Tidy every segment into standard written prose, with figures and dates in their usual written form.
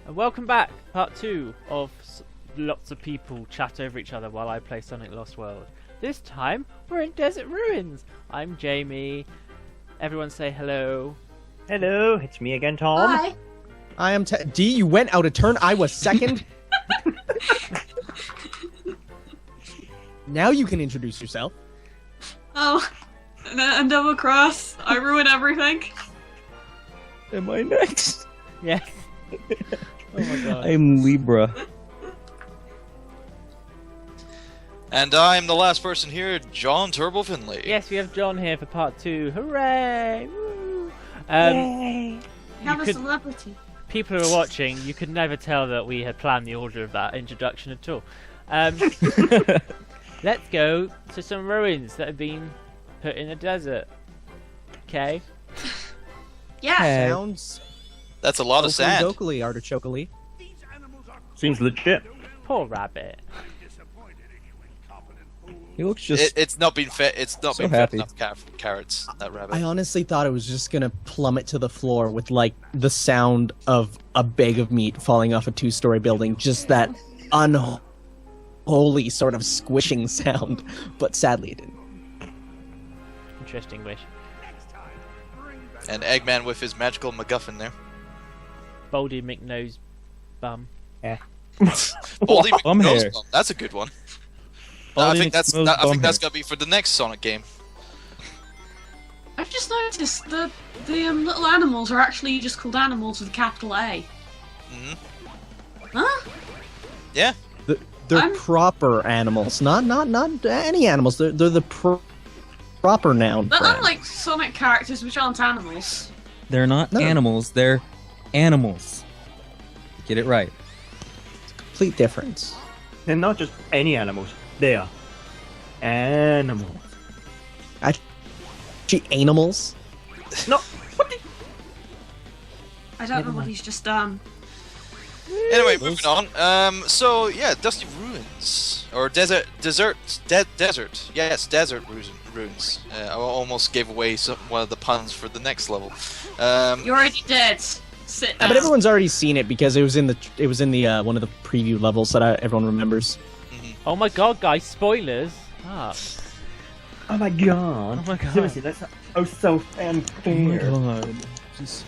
And welcome back, part 2 of lots of people chat over each other while I play Sonic Lost World. This time, we're in Desert Ruins. I'm Jamie. Everyone say hello. Hello, it's me again, Tom. Hi. I am D, you went out of turn. I was second. Now you can introduce yourself. Oh, and double cross. I ruin everything. Am I next? Yes. Oh my god. I'm Libra. And I'm the last person here, John Turbo Finley. Yes, we have John here for part 2. Hooray! Woo! Yay! We have a celebrity. People who are watching, you could never tell that we had planned the order of that introduction at all. Let's go to some ruins that have been put in the desert. Okay? Yeah. Sounds That's a lot of sand. Dokily, artichokely. Seems legit. Poor rabbit. He looks just It's not been fed. It's not so been happy. fed enough carrots. That rabbit. I honestly thought it was just gonna plummet to the floor with like the sound of a bag of meat falling off a two-story building. Just that unholy sort of squishing sound. But sadly it didn't. Interesting wish. And Eggman with his magical MacGuffin there. Baldy McNose bum. Baldy Bum McNose hair. bum. That's a good one. Baldy I think that's McNose bum hair. gonna be for the next Sonic game. I've just noticed that the little animals are actually just called animals with a capital A. Hmm. Huh? Yeah. They're I'm- proper animals, not any animals. They're the proper noun. They're for unlike Sonic characters, which aren't animals. they're not No. animals, they're animals. Get it right. complete difference. They're not just any animals. They are animals. Actually, animals. No, what the... I don't know what he's just done. Anyway, moving on. So yeah, Dusty Ruins or desert. Yes, desert ruins. I almost gave away one of the puns for the next level. You already did. Sit down. But everyone's already seen it because it was in the one of the preview levels that everyone remembers. Oh my god, guys, spoilers! Ah. Oh my god. Oh my god. Seriously, that's so unfair. God.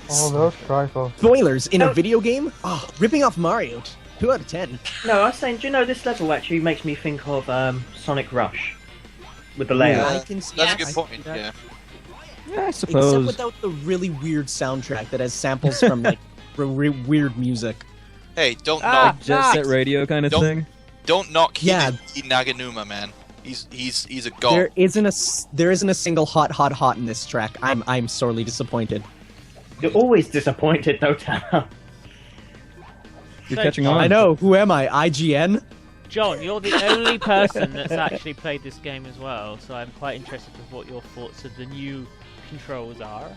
Oh, those trifles. Spoilers in No. a video game? Oh, ripping off Mario. 2 out of 10. No, I was saying, do you know this level actually makes me think of Sonic Rush with the Yeah, layout. I can see That's that. a good point. Yeah. Yeah, I Except suppose. without the really weird soundtrack that has samples from like weird music. Hey, don't Ah! knock Jet Set Radio kind of Don't- thing. don't knock Yeah. Hideki Naganuma, man. He's a god. There isn't a single hot in this track. I'm sorely disappointed. You're always disappointed, though, Tanner. You're So, catching John, on. I know. Who am I? IGN? John, you're the only person that's actually played this game as well, so I'm quite interested with what your thoughts of the new controls are.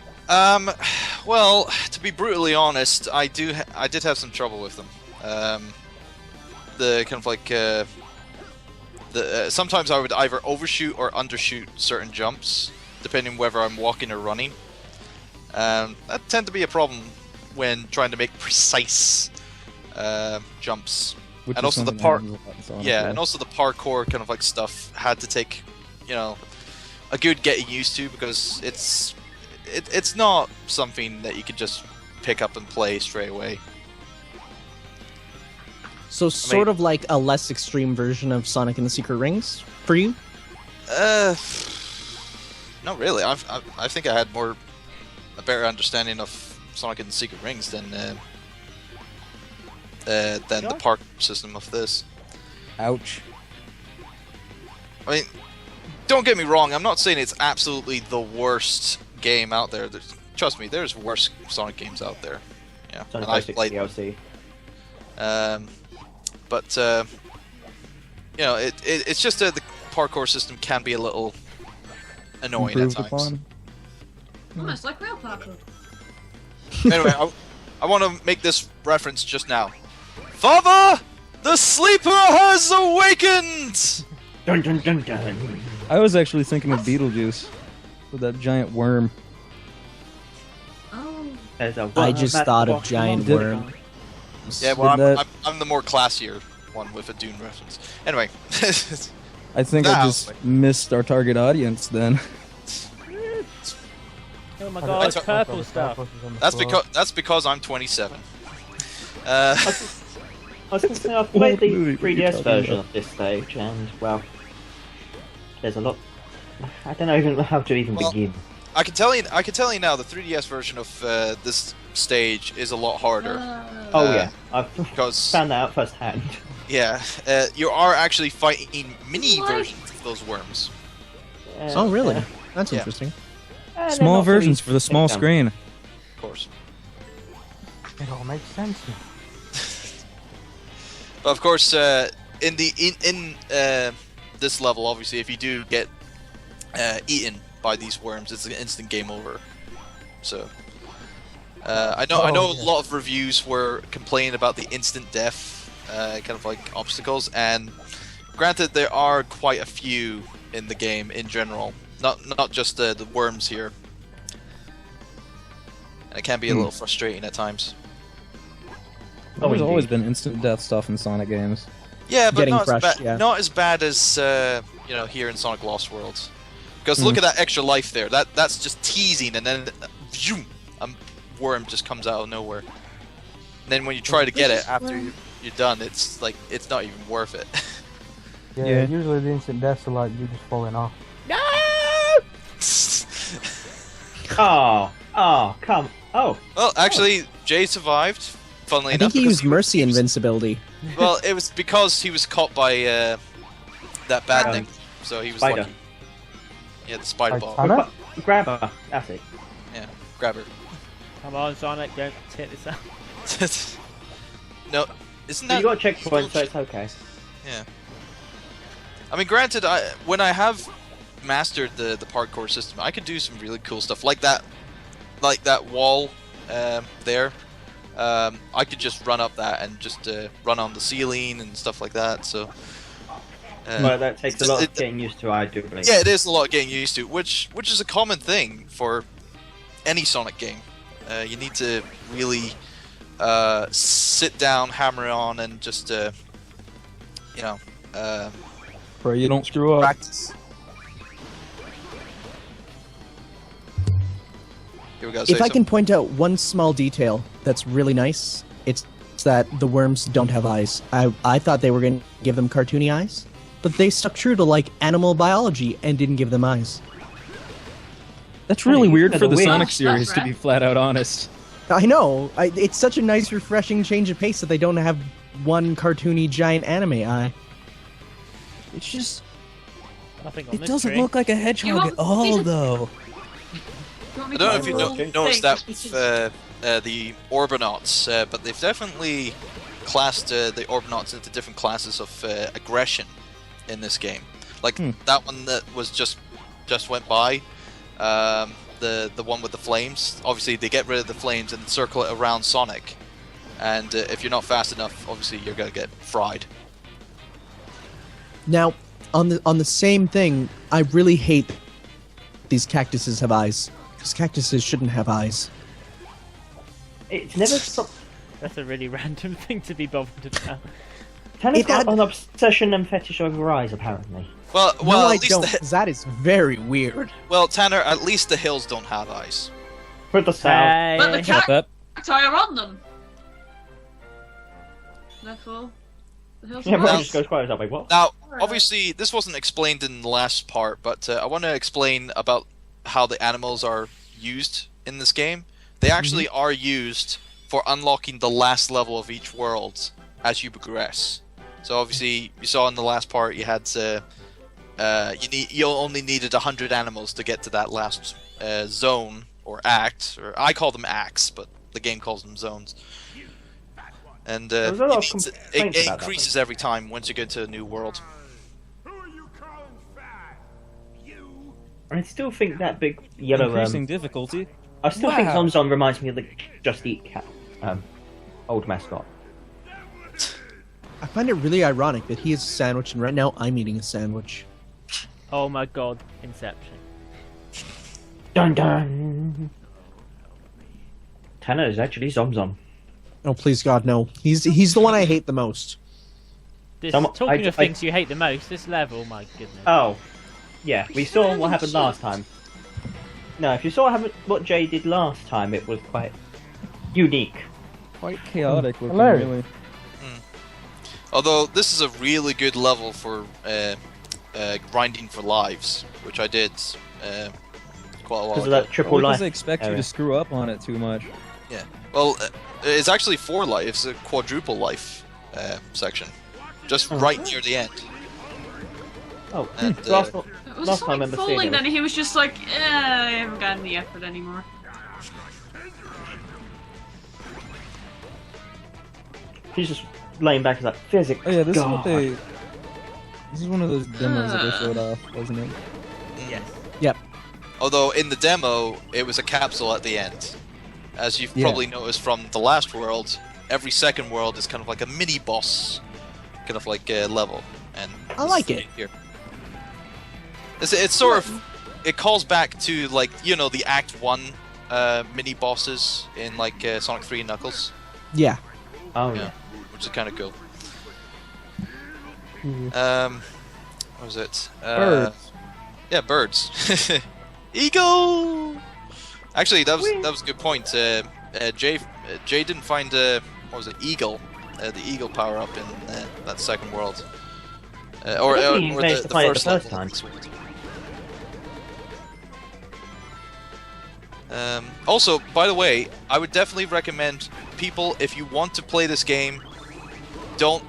Well, to be brutally honest, I did have some trouble with them. The kind of like sometimes I would either overshoot or undershoot certain jumps, depending whether I'm walking or running. That tend to be a problem when trying to make precise jumps. Which and is also the something that part- happens a lot in Sonic, Yeah, and also the parkour kind of like stuff had to take, a good getting used to because it's not something that you could just pick up and play straight away. So sort of like a less extreme version of Sonic and the Secret Rings for you? Not really. I think I had a better understanding of Sonic and the Secret Rings than the park system of this. Ouch. I mean, don't get me wrong. I'm not saying it's absolutely the worst game out there. Trust me, there's worse Sonic games out there. Yeah, Sonic and I've Basics played. DLC. But it's just that the parkour system can be a little annoying Improved at times. upon. Almost like real parkour. Anyway, I want to make this reference just now. Father, the sleeper has awakened. Dun dun dun dun. I was actually thinking of Beetlejuice with that giant worm. Oh. There's a I just wombat thought of walking giant along worm. the Yeah, well, Did I'm the more classier one with a Dune reference. Anyway. I think Now- I just missed our target audience then. Oh my I god, don't- purple the stuff. trifles is on the That's floor. because I'm 27. I was going to say, I've played the movie were you 3DS talking version about? of this stage, and, well, there's a lot... I don't know even how to even Well, begin. I can tell you now, the 3DS version of this stage is a lot harder. Oh uh, yeah, I've Because found that out firsthand. yeah, you are actually fighting mini What? versions of those worms. Oh, really? That's Yeah. interesting. They're Small not so versions easy for the to small take down. screen. Of course. It all makes sense now. But of course, in this level, obviously, if you do get eaten by these worms, it's an instant game over. So, I know yeah. a lot of reviews were complaining about the instant death, kind of like obstacles. And granted, there are quite a few in the game in general, not just the worms here. And it can be a little frustrating at times. Oh, There's always indeed. been instant death stuff in Sonic games. Yeah, but Getting not as, crushed, yeah. not as bad as here in Sonic Lost Worlds. Because look at that extra life there. That's just teasing, and then zoom, a worm just comes out of nowhere. And then when you try to get it after you're done, it's like it's not even worth it. Yeah, Yeah. usually the instant deaths are like you just falling off. No! Oh, come. Oh, Well, actually, Jay survived. Funnily I enough, think he because used Mercy he was- invincibility. Well, it was because he was caught by that bad Um, thing, so he was spider. lucky. Yeah, the spider Like ball. Sonic? grab her. That's it. Yeah, grab her. Come on, Sonic, don't hit this out. No, isn't But that? you got a checkpoint, so it's okay. Yeah. I mean, granted, when I have mastered the parkour system, I could do some really cool stuff like that wall there. I could just run up that and just run on the ceiling and stuff like that. So. But that takes a lot of it- getting used to, I do believe. Yeah, it is a lot getting used to, which is a common thing for any Sonic game. You need to really sit down, hammer on, and just Pray you don't screw up. practice. Here we go. If I can point out one small detail that's really nice, it's that the worms don't have eyes. I thought they were going to give them cartoony eyes, but they stuck true to like animal biology and didn't give them eyes. That's really you weird said for the the wind. Sonic That's series, to right. be flat out honest. I know. It's such a nice, refreshing change of pace that they don't have one cartoony giant anime eye. It's just, Nothing on it this doesn't tree. look like a hedgehog want at all, these are- though. I don't know if you noticed that with the Orbinauts, but they've definitely classed the Orbinauts into different classes of aggression in this game. Like that one that was just went by, the one with the flames. Obviously, they get rid of the flames and circle it around Sonic. And if you're not fast enough, obviously you're gonna get fried. Now, on the same thing, I really hate these cactuses have eyes. Because cactuses shouldn't have eyes. It's never stopped. That's a really random thing to be bothered about. Tanner's It got had- an obsession and fetish over eyes, apparently. Well, No, I at least don't. 'Cause that is very weird. well, Tanner, at least the hills don't have eyes. With the sound. Hey. But the Got that? cacti are on them. Therefore, the hills Yeah, are everyone on. just goes quiet. Like, what? Now, obviously, this wasn't explained in the last part, but I want to explain about how the animals are used in this game. They actually are used for unlocking the last level of each world as you progress. So obviously, you saw in the last part you had you only needed 100 animals to get to that last zone or act, or I call them acts, but the game calls them zones. And There's a lot of it complaints about that, increases every time once you get to a new world. I still think that big yellow. Increasing difficulty. I still think Wow. Zomzom reminds me of the Just Eat Cat, old mascot. I find it really ironic that he is a sandwich, and right now I'm eating a sandwich. Oh my god, Inception. Dun dun. Tanner is actually Zomzom. Oh, please God, no. He's the one I hate the most. Talking of things you hate the most, this level, my goodness. Oh, yeah. We saw what happened last time. No, if you saw what Jay did last time, it was quite unique. Quite chaotic looking, Hilarious. really. Although this is a really good level for grinding for lives, which I did quite a while Because ago. of that triple Because life. they expect you area. to screw up on it too much. Yeah. Well, it's actually 4 lives, a quadruple life section, just right near the end. Oh, And, last It was time I Sonic remember seeing falling, it then was- he was just like, I haven't got any effort anymore. he's just laying back as like physics. Oh yeah, this is God. what they. This is one of those demos that they showed off, wasn't it? Yes. Yep. Although in the demo, it was a capsule at the end. As you've Yeah. probably noticed from the last world, every second world is kind of like a mini boss, kind of like level. And I like it. Here. It's sort of, it calls back to like the Act 1 mini bosses in like Sonic 3 and Knuckles. Yeah. Oh Yeah, yeah. which is kind of cool. What was it? Birds. Yeah, birds. Eagle. Actually, that was a good point. Jay didn't find what was it? Eagle, the eagle power up in that second world, or I think he managed the to find it first the first level time. of this world. Also, by the way, I would definitely recommend people, if you want to play this game, don't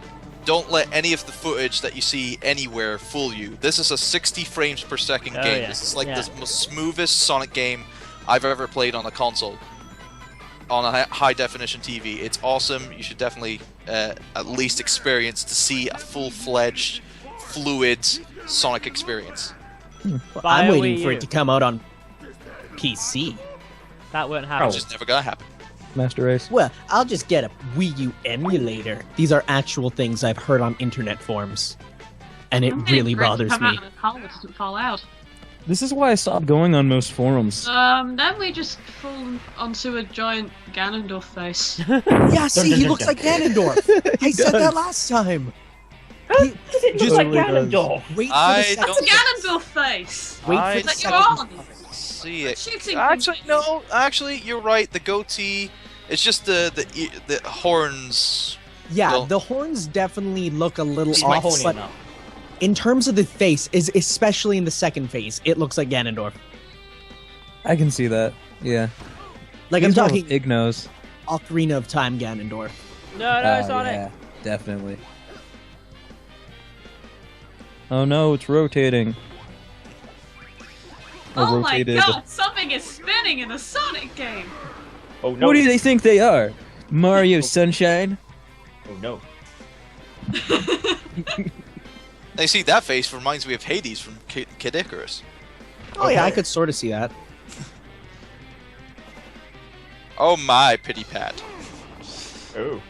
let any of the footage that you see anywhere fool you. This is a 60 frames per second Oh, game. yeah. This is like Yeah. the most smoothest Sonic game I've ever played on a console. On a high definition TV. It's awesome. You should definitely at least experience to see a full-fledged, fluid Sonic experience. Buy I'm a waiting Wii for U. it to come out on PC. That won't happen. It's just never gonna happen. Master Race. Well, I'll just get a Wii U emulator. These are actual things I've heard on internet forums. And it really bothers me. How it doesn't fall out. This is why I stopped going on most forums. Then we just fall onto a giant Ganondorf face. Yeah, see, he looks like Ganondorf. I said that last time. Does it look Just like really does. Ganondorf? Wait for I the That's second. a Ganondorf face! Wait I for the That you second. on! See it. Shooting Actually, things. no. Actually, you're right. The goatee. It's just the horns. Yeah, Well- the horns definitely look a little He's not off, horny but enough. in terms of the face, especially in the second phase, it looks like Ganondorf. I can see that. Yeah. Like, He's I'm more talking Ignos. Ocarina of Time Ganondorf. No, Sonic. Yeah, definitely. Oh no, it's rotating. Or Oh my rotated. god, something is spinning in a Sonic game! Oh no. What do they think they are? Mario Sunshine? Oh no. Now, you see, that face reminds me of Hades from Kid Icarus. Oh yeah, I could sort of see that. Oh my, pity pat. Oh.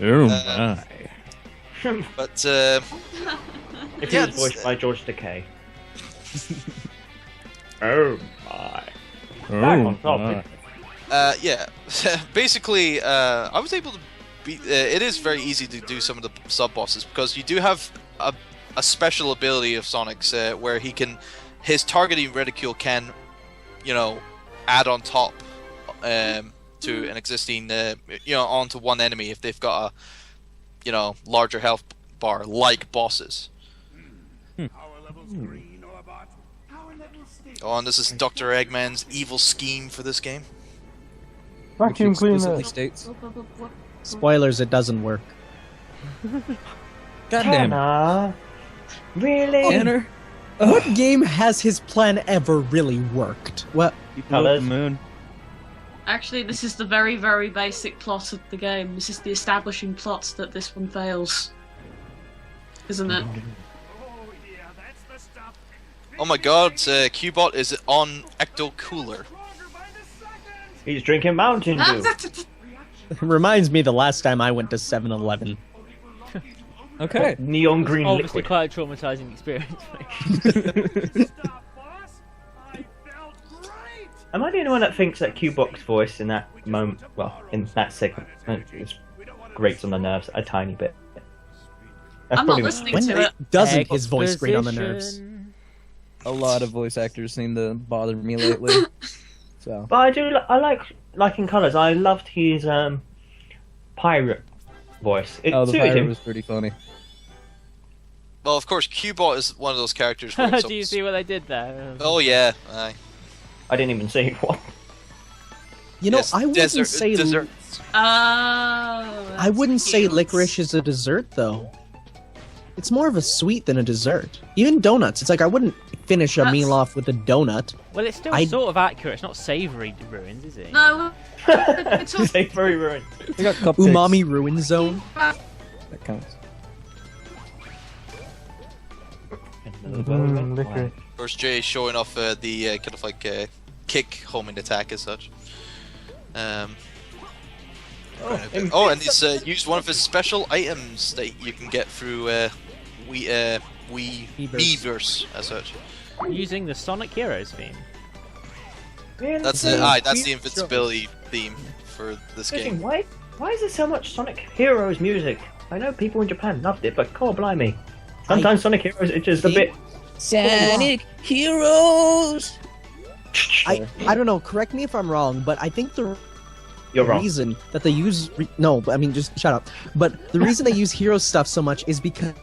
Oh my. But If Yeah, he was voiced by George Takei. Oh my. Back on topic. yeah, basically, I was able to beat. It is very easy to do some of the sub bosses because you do have a special ability of Sonic's where his targeting reticule can, add on top to an existing, onto one enemy if they've got a, larger health bar like bosses. Oh, and this is Dr. Eggman's evil scheme for this game. Vacuum Explicitly cleaner. states. Spoilers, it doesn't work. Goddamn. Tanner? Really? Tanner? What game has his plan ever really worked? Well, You blew up the Colours. moon. Actually, this is the very, very basic plot of the game. This is the establishing plot that this one fails. Isn't it? Oh my god, Qbot is on Ecto Cooler. He's drinking Mountain Dew. it reminds me the last time I went to 7-Eleven. Okay. Neon green Obviously, liquid. quite a traumatizing experience. Am I the only one that thinks that Cubot's voice in that moment, well, in that segment, is grates on the nerves a tiny bit? That's I'm not probably- listening When to it. doesn't his voice grate on the nerves? Exposition. A lot of voice actors seem to bother me lately. So But I do. I like in Colors. I loved his pirate voice. It the suited pirate him. was pretty funny. Well, of course, Cubot is one of those characters where it's Do you see what I did there? Oh yeah, aye. I didn't even see what. You know, Yes, I wouldn't desert- say desert. Oh. I wouldn't that's say cute. licorice is a dessert though. It's more of a sweet than a dessert. Even donuts. It's like I wouldn't finish a That's- meal off with a donut. Well, it's still I- sort of accurate. It's not savoury ruins, is it? No. It's all They very ruined. We got cupcakes. Umami ruin zone. That counts. Licorice. Of course, Jay showing off the kind of like kick homing attack as such. And he's used one of his special items that you can get through Weverse as such. Using the Sonic Heroes theme. That's the invincibility theme for this game. Why is there so much Sonic Heroes music? I know people in Japan loved it, but God blimey. Sometimes Sonic Heroes is just a bit. Sonic Heroes. I don't know. Correct me if I'm wrong, but I think the You're wrong. reason that they use no, I mean just shut up. But the reason they use hero stuff so much is because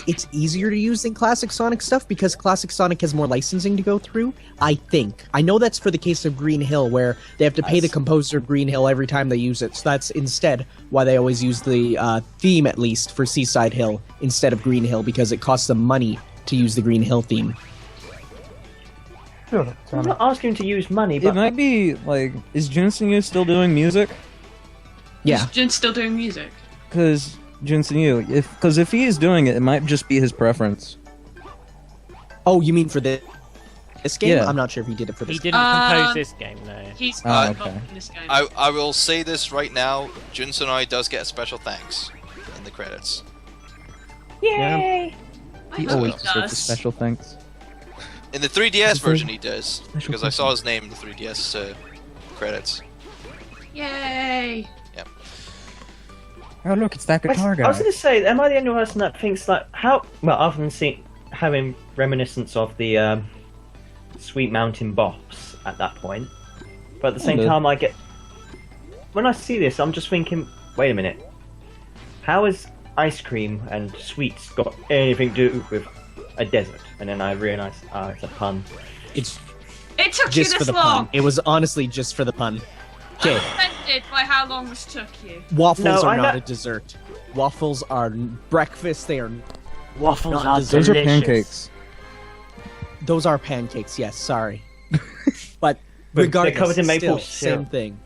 it's easier to use than classic Sonic stuff because classic Sonic has more licensing to go through. I think. I know that's for the case of Green Hill where they have to pay the composer of Green Hill every time they use it. So that's instead why they always use the theme at least for Seaside Hill instead of Green Hill because it costs them money to use the Green Hill theme. Sure, I'm Sonic. not asking to use money, It but might be like, is Junsen still doing music? Yeah. Is Jin still doing music? Because Junsen, if he is doing it, it might just be his preference. Oh, you mean for this game? Yeah. I'm not sure if he did it for He this. didn't compose this game, no. He's Oh, not okay. in this game. I will say this right now: Junsanoi does get a special thanks in the credits. yay! I He hope always he deserves a does. special thanks. In the 3DS version, he does Special because I saw his name in the 3DS credits. Yay! Oh look, it's that guitar I was guy. going to say, am I the only person that thinks like how? Well, other than having reminiscence of the Sweet Mountain boss at that point, but at the same Kinda. time, I get when I see this, I'm just thinking, wait a minute, how has ice cream and sweets got anything to do with a desert? And then I realised, it's a pun. It's It took just you for this the long! pun. It was honestly just for the pun. Okay. I'm offended by how long this took you. Waffles No, are I'm not not- a dessert. Waffles are breakfast. They are. Waffles Not are dessert. Those are delicious. pancakes. Those are pancakes. Yes. Sorry. but But they're regardless, covered in maple still, same syrup. thing.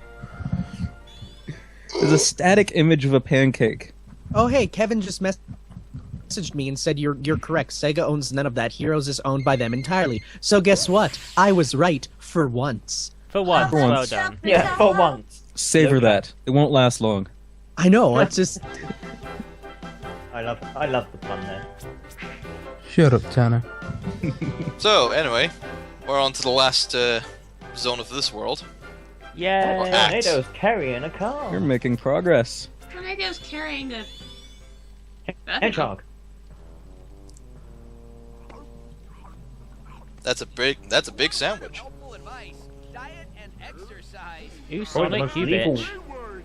There's a static image of a pancake. Oh hey, Kevin just messaged me and said you're correct. Sega owns none of that. Heroes is owned by them entirely. So guess what? I was right for once. For once, For well once. done. Yeah, for once. Savor that. It won't last long. I know. It's just I love the pun there. Shut up, Tanner. So anyway, we're on to the last zone of this world. Yeah. Act. Tornado's carrying a car. You're making progress. Tornado's carrying a Hedgehog. That's a big sandwich. Ooh, Probably the Sonic, most you lethal. bitch.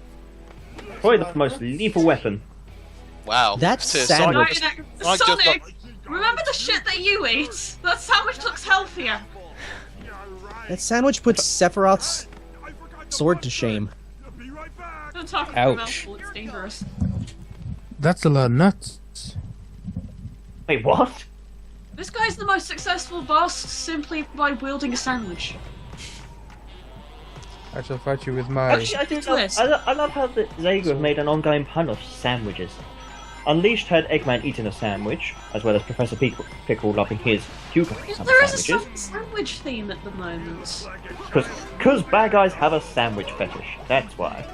Probably the most lethal weapon. Wow. That So sandwich- Sonic just Sonic, got- remember the shit that you eat? That sandwich looks healthier. that sandwich puts Sephiroth's sword to shame. Don't talk about Ouch. mouthful, it's dangerous. That's a lot of nuts. Wait, what? This guy's the most successful boss simply by wielding a sandwich. I shall fight you with my. Actually, I do love, Twist. I love how the Sega have made an ongoing pun of sandwiches. Unleashed had Eggman eating a sandwich, as well as Professor Pickle loving his cucumber There is a sandwiches. sandwich theme at the moment. Because bad guys have a sandwich fetish. That's why.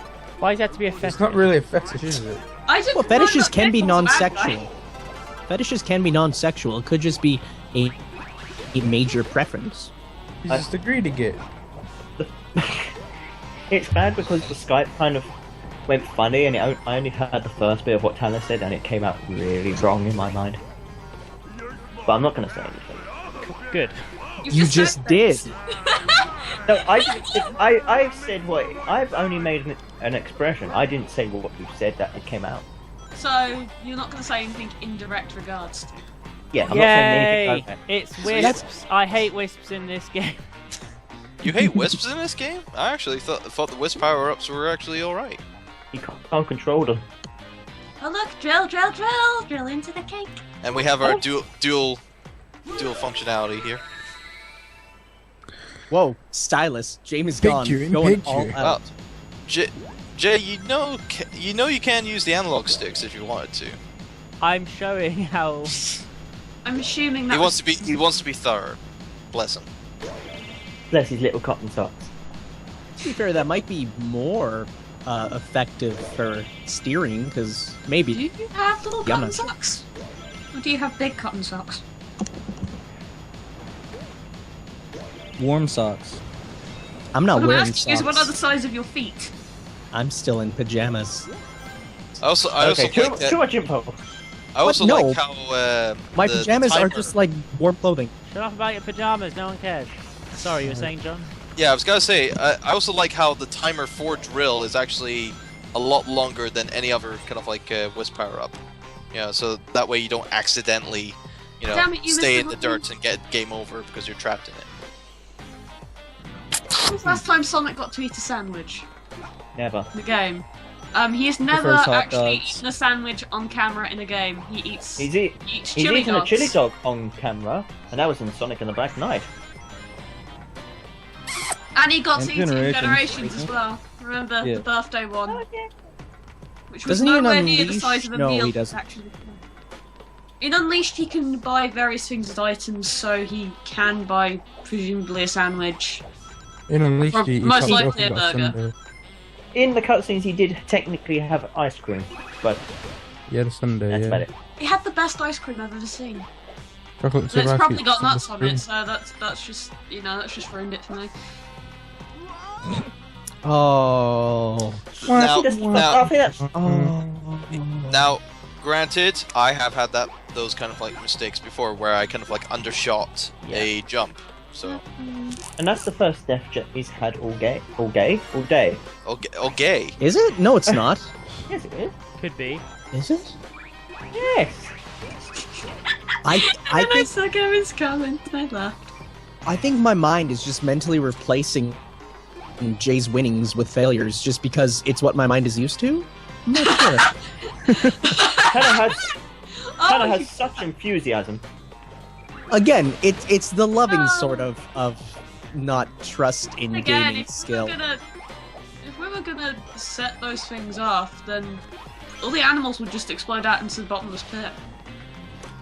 Why does it have to be a It's fetish? not really a fetish, is it? I didn't Well, know fetishes that can be Pickle's a bad guy. non-sexual. Fetishes can be non-sexual. It could just be a major preference. You just agree to get. It's bad because the Skype kind of went funny, and I only heard the first bit of what Tanner said, and it came out really wrong in my mind. But I'm not going to say anything. Good. You just did. No, I said what I've only made an expression. I didn't say what you said that it came out. So you're not going to say anything in direct regards to. Yeah, I'm not saying anything. Yay! Okay. It's wisps. I hate wisps in this game. You hate wisps in this game? I actually thought the wisp power-ups were actually alright. You can't control them. Oh look, drill into the cake. And we have our dual functionality here. Whoa, stylus. Jamie's Picture gone. in Going picture. all out. Jay, you know you can use the analog sticks if you wanted to. I'm showing how. I'm assuming that He wants to be thorough. Bless him. Bless his little cotton socks. To be fair, that might be more effective for steering, because Do maybe. you have little Yeah, I'm cotton not sure. socks? Or do you have big cotton socks? Warm socks. I'm not What I'm wearing asking is what are the socks. size of your feet? I'm still in pajamas. I also Okay, like that. too much info. I also No. like how My the pajamas are timer- just like warm clothing. Shut up about your pajamas. No one cares. Sorry, you were saying, John. Yeah, I was gonna say. I also like how the timer for drill is actually a lot longer than any other kind of like wisp power up. Yeah, so that way you don't accidentally, Damn it, you stay in missed the the dirt and get game over because you're trapped in it. When was the last time Sonic got to eat a sandwich Never. in the game? He has never Prefers hot actually dogs. eaten a sandwich on camera in a game. He eats He's eats He's chili eaten dogs. a chili dog on camera, and that was in Sonic and the Black Knight. And he got And to eat it in Generations. Generations as well. Remember Yeah. the birthday one? Which was Doesn't he in nowhere near the size of a Unleashed? No, meal. he doesn't. Actually. In Unleashed, he can buy various things as items, so he can buy presumably a sandwich. In Unleashed, Or he most popped likely off a about burger. Sunday. In the cutscenes, he did technically have ice cream, but Yeah, the Sunday, that's yeah. about it. He had the best ice cream I've ever seen. Chocolate But it's chip probably ice got cream. nuts on it, so that's just that's just ruined it for me. Oh. Now, I think now, that's. Oh. now, granted, I have had those kind of like mistakes before where I kind of like undershot a jump. So And that's the first death he's had all day. okay. Is it? No, it's not. Yes, it is. Could be. Is it? Yes. I And I think saw Kevin's comment and I laughed. I think my mind is just mentally replacing Jay's winnings with failures just because it's what my mind is used to. I'm not sure. Tanner Oh, has such enthusiasm. Again, it's the loving sort of not trust in again, gaming if skill. we were gonna set those things off, then all the animals would just explode out into the bottomless pit.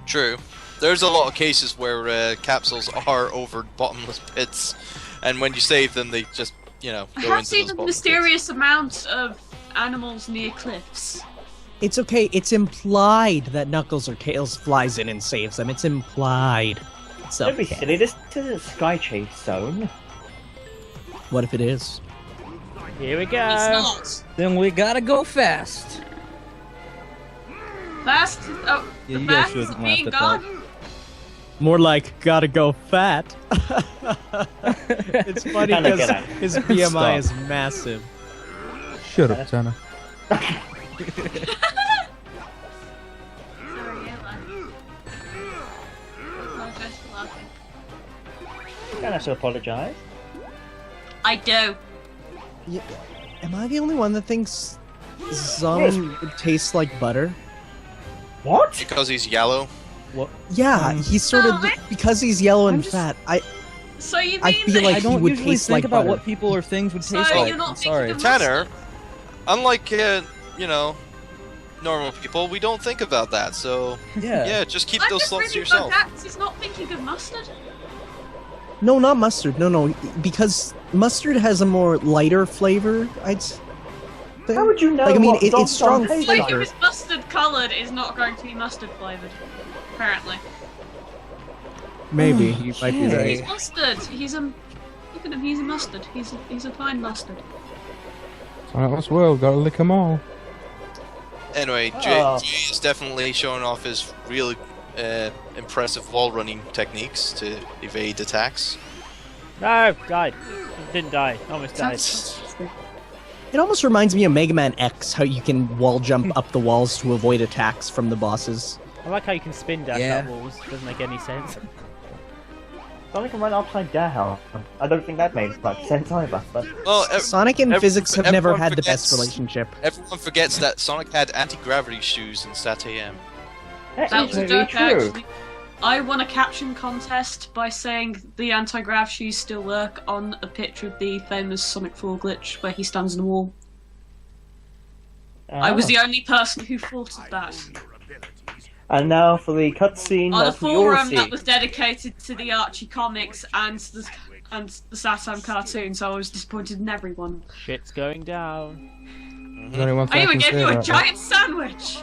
True. There's a lot of cases where capsules are over bottomless pits, and when you save them, they just I go have into seen those a bottomless mysterious amount of animals near cliffs. It's okay. It's implied that Knuckles or Tails flies in and saves them. It's implied. So Don't be silly. This isn't Sky Chase Zone. what if it is? Here we It's go. not. Then we gotta go fast. Fast. Oh, Yeah, the you guys fast is shouldn't laugh being at gone. More like gotta go fat. It's funny Tanner, because get out. his BMI Stop. is massive. Shut up, Tanner. You don't have to apologise. I do. Am I the only one that thinks Zom tastes like butter? What? Because he's yellow. Yeah, he's sort of No, because he's yellow and I'm just- fat. So you mean I feel that like I he don't would usually taste think like about butter. what people or things would So taste you're like. not I'm thinking sorry. of- Tanner, unlike normal people, we don't think about that. So yeah, just keep I'm those just thoughts to really yourself. bummed out he's not thinking of mustard. No, not mustard. No, because mustard has a more lighter flavor. How would you know? Like, I mean, what it's strong tastes Like flavor. if it's mustard coloured, it's not going to be mustard flavoured. Apparently. Maybe you might be He's right. mustard. He's a Look at him, he's a mustard. He's a fine mustard. Sonic Lost World, gotta lick 'em all. Anyway, Jay is definitely showing off his really impressive wall running techniques to evade attacks. No, died. Didn't die. Almost died. It almost reminds me of Mega Man X, how you can wall jump up the walls to avoid attacks from the bosses. I like how you can spin dash Yeah. up walls. Doesn't make any sense. Sonic can run upside down. I don't think that makes much sense either. But Well, Sonic and physics have never everyone had the best forgets- relationship. Everyone forgets that Sonic had anti-gravity shoes in Sat AM. That that is was a very joke, true. actually. I won a caption contest by saying the anti-grav shoes still work on a picture of the famous Sonic 4 glitch where he stands in the wall. I was the only person who thought of that. And now for the cutscene On a that we all forum see. that was dedicated to the Archie comics and the Satam cartoon, so I was disappointed in everyone. Shit's going down. There's only one I thing I even can gave say you a about that. giant sandwich!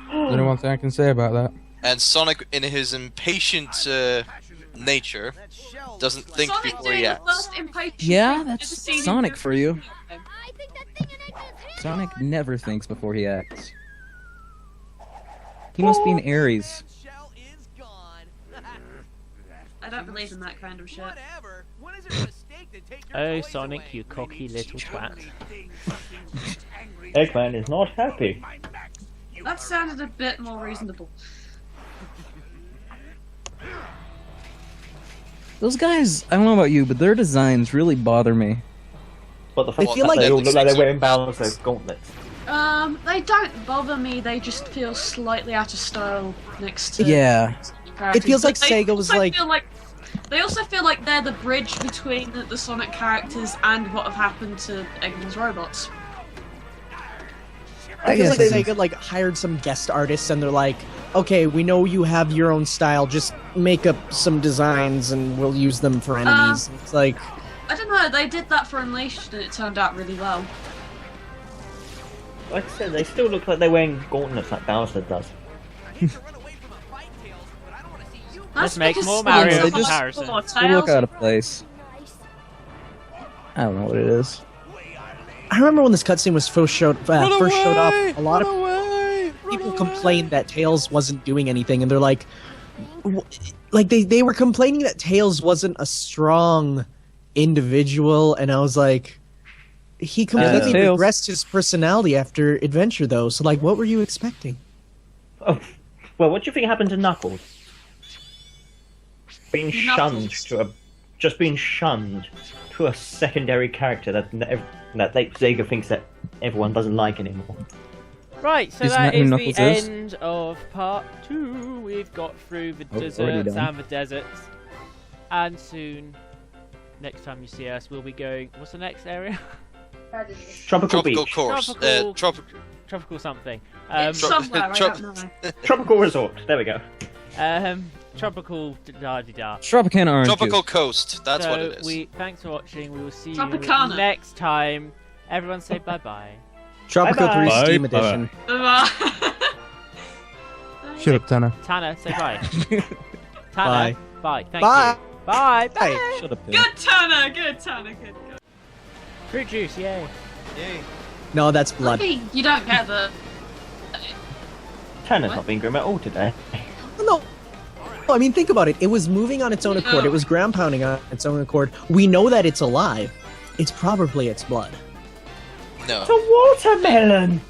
There's only one thing I can say about that. And Sonic, in his impatient nature, doesn't think Sonic before doing he the acts. most impatient Yeah, thing I've that's ever seen in Sonic video for you. game. Sonic never thinks before he acts. He must be an Aries. I don't believe in that kind of shit. Oh, Sonic, you cocky little twat. Eggman is not happy. That sounded a bit more reasonable. Those guys, I don't know about you, but their designs really bother me. But the fact feel that like they all it look like looks they're like wearing Bowser's gauntlets. They don't bother me, they just feel slightly out of style next to Yeah. characters. It feels But like they Sega was also like- feel they also feel like they're the bridge between the Sonic characters and what have happened to Eggman's robots. I feel like guess Sega hired some guest artists and they're like, okay, we know you have your own style, just make up some designs and we'll use them for enemies. It's like, I don't know, they did that for Unleashed and it turned out really well. Like I said, they still look like they're wearing gauntlets like Bowser does. Let's make because more Sonic's Mario a lot comparison. more They look Tails. out of place. I don't know what it is. I remember when this cutscene was first showed up, a lot of people complained that Tails wasn't doing anything, and they're like, they were complaining that Tails wasn't a strong individual, and I was like, he completely Tails. regressed his personality after Adventure, though. So, like, what were you expecting? Oh, well, what do you think happened to Knuckles? Being Knuckles. shunned to a secondary character that Sega thinks that everyone doesn't like anymore. Right, so Isn't that that who is the Knuckles is? end of part 2. We've got through the already deserts done. and the deserts. And soon, next time you see us, we'll be going... What's the next area? Tropical Tropical Beach. course. Tropical something. It's somewhere, I don't know. Tropical Resort. There we go. Tropical da-da-da. Tropicana orange Tropical juice. Coast. That's so what it is. Thanks for watching. We will see you Tropicana. next time. Everyone say bye-bye. Tropical Bye-bye. 3 Steam Bye-bye. Edition. Shut up, Tanner. Tanner, say bye. Tanner, Bye. bye. Thank Bye. you. Bye. Bye. Hey. Shut up, dude. Good Tanner, good Tanner, good. Fruit juice, yay. Yay. No, that's blood. Maybe you don't get the. Tanner's What? not being grim at all today. No. I mean, think about it. It was moving on its own accord. No. It was ground pounding on its own accord. We know that it's alive. It's probably its blood. No. It's a watermelon!